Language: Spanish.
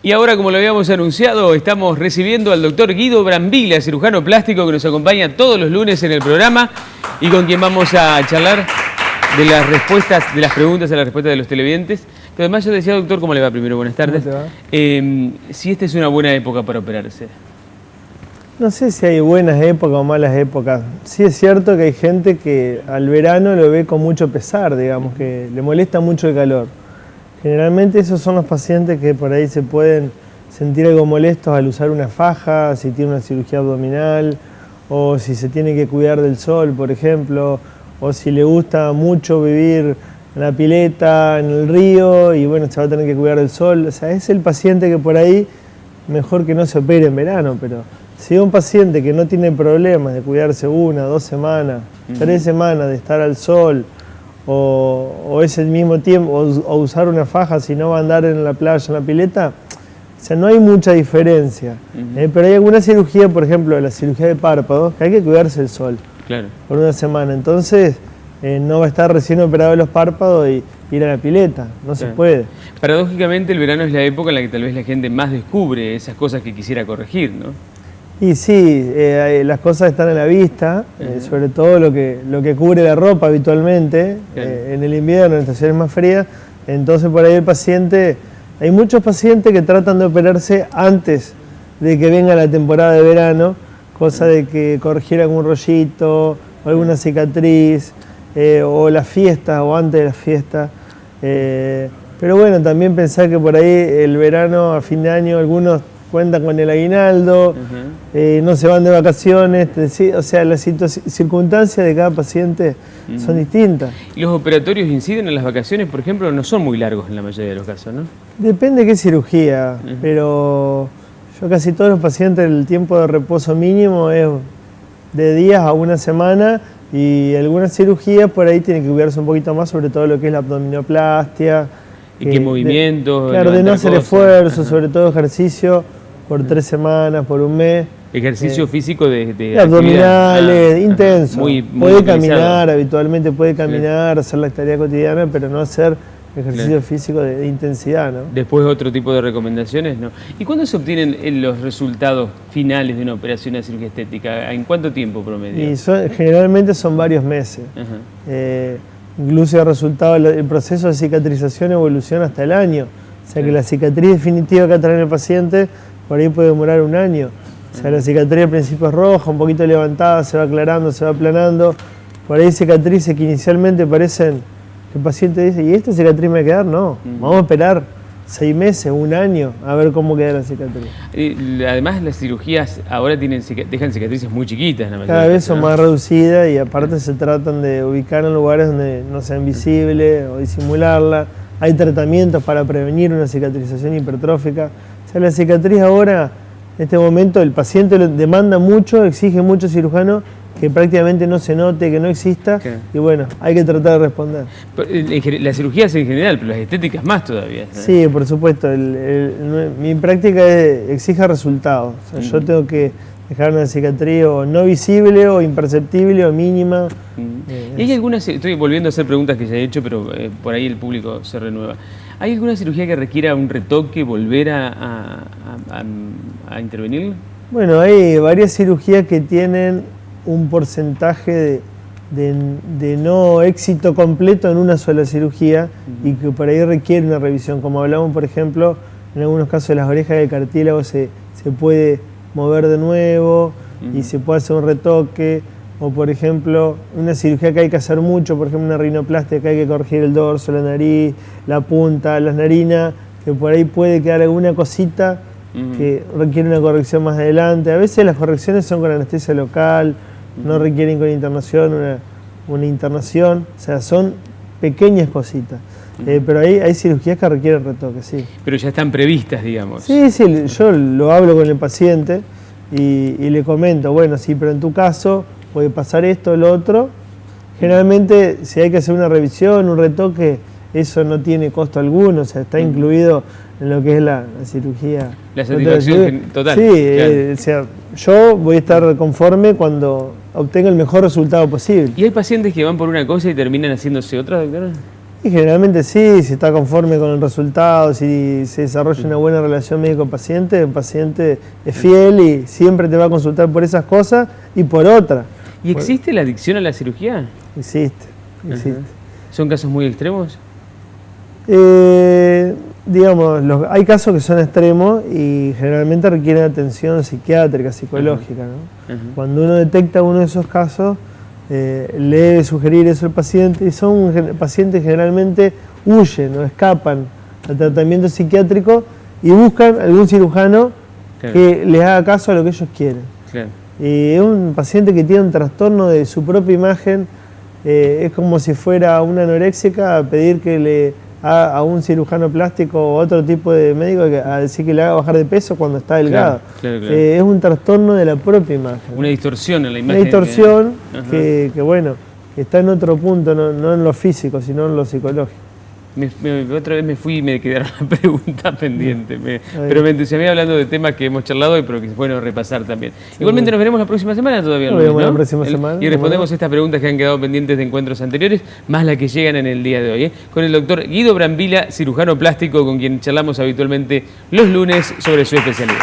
Y ahora, como lo habíamos anunciado, estamos recibiendo al doctor Guido Brambilla, cirujano plástico que nos acompaña todos los lunes en el programa y con quien vamos a charlar de las respuestas, de las preguntas a las respuestas de los televidentes. Pero además yo decía, doctor, ¿cómo le va primero? Buenas tardes. ¿Cómo te va? Si esta es una buena época para operarse. No sé si hay buenas épocas o malas épocas. Sí es cierto que hay gente que al verano lo ve con mucho pesar, digamos, que le molesta mucho el calor. Generalmente esos son los pacientes que por ahí se pueden sentir algo molestos al usar una faja, si tiene una cirugía abdominal, o si se tiene que cuidar del sol, por ejemplo, o si le gusta mucho vivir en la pileta, en el río, y bueno, se va a tener que cuidar del sol. O sea, es el paciente que por ahí mejor que no se opere en verano, pero si es un paciente que no tiene problemas de cuidarse 1, 2 semanas, 3 semanas de estar al sol, o es el mismo tiempo, o usar una faja si no va a andar en la playa, en la pileta, o sea, no hay mucha diferencia. Pero hay alguna cirugía, por ejemplo, la cirugía de párpados, que hay que cuidarse el sol por 1 semana. Entonces, no va a estar recién operado de los párpados y ir a la pileta, no se puede. Paradójicamente, el verano es la época en la que tal vez la gente más descubre esas cosas que quisiera corregir, ¿no? Y sí, las cosas están a la vista, sobre todo lo que cubre la ropa habitualmente, en el invierno, en estaciones más frías. Entonces por ahí el paciente, hay muchos pacientes que tratan de operarse antes de que venga la temporada de verano, cosa de que corregir algún rollito, o alguna cicatriz, o las fiestas, o antes de las fiestas. Pero bueno, también pensar que por ahí el verano, a fin de año, algunos cuentan con el aguinaldo, no se van de vacaciones, o sea, las circunstancias de cada paciente son distintas. ¿Y los operatorios inciden en las vacaciones, por ejemplo? No son muy largos en la mayoría de los casos, ¿no? Depende de qué cirugía, pero yo casi todos los pacientes el tiempo de reposo mínimo es de días a 1 semana, y algunas cirugías por ahí tienen que cuidarse un poquito más, sobre todo lo que es la abdominoplastia. ¿Y qué movimientos? Claro, de no hacer esfuerzo, sobre todo ejercicio, por 3 semanas, por 1 mes. Ejercicio físico de abdominales, intenso. Puede caminar, organizado. Habitualmente puede caminar, hacer la tarea cotidiana, pero no hacer ejercicio físico de intensidad, ¿no? Después otro tipo de recomendaciones, ¿no? ¿Y cuándo se obtienen los resultados finales de una operación de cirugía estética? ¿En cuánto tiempo promedio? Y generalmente son varios meses. Incluso el resultado, el proceso de cicatrización evoluciona hasta el año. O sea que la cicatriz definitiva que trae el paciente por ahí puede demorar 1 año. O sea, la cicatriz al principio es roja, un poquito levantada, se va aclarando, se va aplanando. Por ahí cicatrices que inicialmente parecen, que el paciente dice, ¿y esta cicatriz me va a quedar? No, vamos a esperar 6 meses, 1 año, a ver cómo queda la cicatriz. Además, las cirugías ahora dejan cicatrices muy chiquitas. Cada vez son más reducidas y aparte se tratan de ubicar en lugares donde no sean visibles o disimularla. Hay tratamientos para prevenir una cicatrización hipertrófica. O sea, la cicatriz ahora, en este momento, el paciente lo demanda mucho, exige mucho cirujano que prácticamente no se note, que no exista, y bueno, hay que tratar de responder. Las cirugías en general, pero las estéticas más todavía, ¿no? Sí, por supuesto. Mi práctica exige resultados. O sea, yo tengo que dejar una cicatriz o no visible, o imperceptible, o mínima. ¿Y hay algunas, estoy volviendo a hacer preguntas que ya he hecho, pero por ahí el público se renueva. ¿Hay alguna cirugía que requiera un retoque, volver a intervenir? Bueno, hay varias cirugías que tienen un porcentaje de no éxito completo en una sola cirugía y que por ahí requiere una revisión. Como hablamos, por ejemplo, en algunos casos de las orejas del cartílago se puede mover de nuevo y se puede hacer un retoque. O por ejemplo, una cirugía que hay que hacer mucho, por ejemplo una rinoplastia, que hay que corregir el dorso, la nariz, la punta, las narinas, que por ahí puede quedar alguna cosita que requiere una corrección más adelante. A veces las correcciones son con anestesia local, no requieren con internación, una internación, o sea, son pequeñas cositas. Pero hay cirugías que requieren retoque, sí. Pero ya están previstas, digamos. Sí, yo lo hablo con el paciente y le comento, bueno, sí, pero en tu caso puede pasar esto o lo otro. Generalmente, si hay que hacer una revisión, un retoque, eso no tiene costo alguno, o sea, está incluido en lo que es la cirugía. La satisfacción total. Sí, o sea, yo voy a estar conforme cuando obtenga el mejor resultado posible. ¿Y hay pacientes que van por una cosa y terminan haciéndose otra, doctora? Y generalmente sí, si está conforme con el resultado, si se desarrolla una buena relación médico-paciente, el paciente es fiel y siempre te va a consultar por esas cosas y por otras. ¿Y existe la adicción a la cirugía? Existe. ¿Son casos muy extremos? Digamos, hay casos que son extremos y generalmente requieren atención psiquiátrica, psicológica, ¿no? Cuando uno detecta uno de esos casos, le debe sugerir eso al paciente, y son pacientes que generalmente huyen o escapan al tratamiento psiquiátrico y buscan algún cirujano que les haga caso a lo que ellos quieren. Y es un paciente que tiene un trastorno de su propia imagen, es como si fuera una anoréxica a pedir que le haga a un cirujano plástico o otro tipo de médico a decir que le haga bajar de peso cuando está delgado. Es un trastorno de la propia imagen. Una distorsión en la imagen. Una distorsión que bueno, está en otro punto, no en lo físico, sino en lo psicológico. Otra vez me fui y me quedaron la pregunta pendiente, pero me entusiasmé hablando de temas que hemos charlado hoy, pero que es bueno repasar también. Igualmente nos veremos la próxima semana todavía. Nos vemos la próxima semana. Y respondemos estas preguntas que han quedado pendientes de encuentros anteriores, más las que llegan en el día de hoy, con el doctor Guido Brambila, cirujano plástico, con quien charlamos habitualmente los lunes sobre su especialidad.